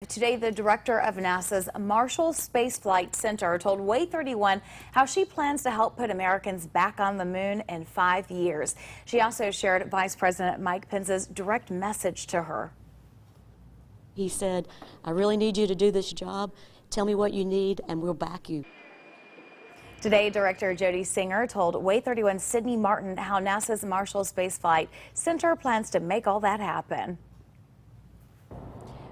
Today, the director of NASA's Marshall Space Flight Center told WAAY 31 how she plans to help put Americans back on the moon in 5 years. She also shared Vice President Mike Pence's direct message to her. He said, I really need you to do this job. Tell me what you need and we'll back you. Today, Director Jody Singer told WAAY 31's Sydney Martin how NASA's Marshall Space Flight Center plans to make all that happen.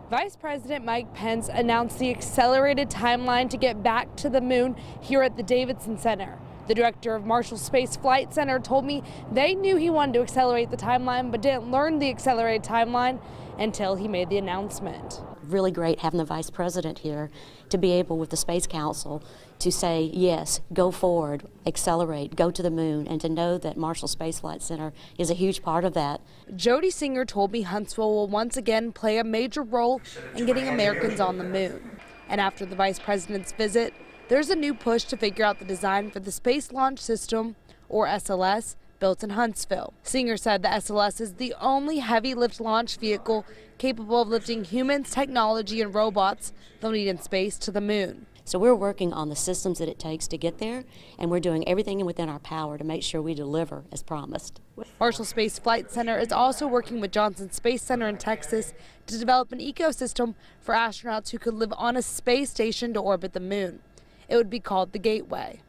Vice President Mike Pence announced the accelerated timeline to get back to the moon here at the Davidson Center. The director of Marshall Space Flight Center told me they knew he wanted to accelerate the timeline, but didn't learn the accelerated timeline until he made the announcement. Really great having the Vice President here to be able, with the Space Council, to say, yes, go forward, accelerate, go to the moon, and to know that Marshall Space Flight Center is a huge part of that. Jody Singer told me Huntsville will once again play a major role in getting Americans on the moon. And after the Vice President's visit, there's a new push to figure out the design for the Space Launch System, or SLS, built in Huntsville. Singer said the SLS is the only heavy lift launch vehicle capable of lifting humans, technology, and robots they'll need in space to the moon. So we're working on the systems that it takes to get there, and we're doing everything within our power to make sure we deliver as promised. Marshall Space Flight Center is also working with Johnson Space Center in Texas to develop an ecosystem for astronauts who could live on a space station to orbit the moon. It would be called the Gateway.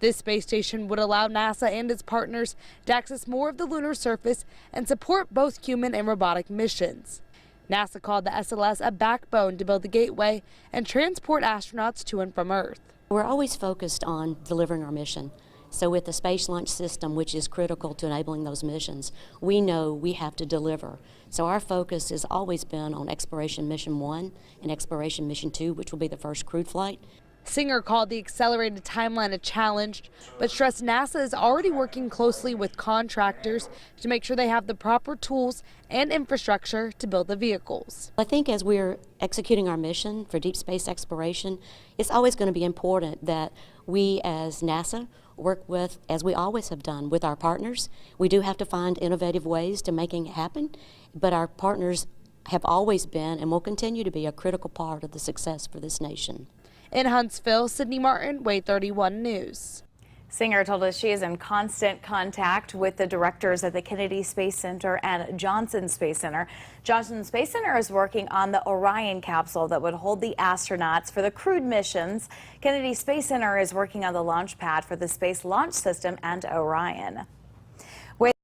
This space station would allow NASA and its partners to access more of the lunar surface and support both human and robotic missions. NASA called the SLS a backbone to build the Gateway and transport astronauts to and from Earth. We're always focused on delivering our mission. So with the Space Launch System, which is critical to enabling those missions, we know we have to deliver. So our focus has always been on Exploration Mission 1 and Exploration Mission 2, which will be the first crewed flight. Singer called the accelerated timeline a challenge, but stressed NASA is already working closely with contractors to make sure they have the proper tools and infrastructure to build the vehicles. I think as we're executing our mission for deep space exploration, it's always going to be important that we as NASA work with, as we always have done, with our partners. We do have to find innovative ways to making it happen, but our partners have always been and will continue to be a critical part of the success for this nation. In Huntsville, Sydney Martin, WAAY 31 News. Singer told us she is in constant contact with the directors at the Kennedy Space Center and Johnson Space Center. Johnson Space Center is working on the Orion capsule that would hold the astronauts for the crewed missions. Kennedy Space Center is working on the launch pad for the Space Launch System and Orion.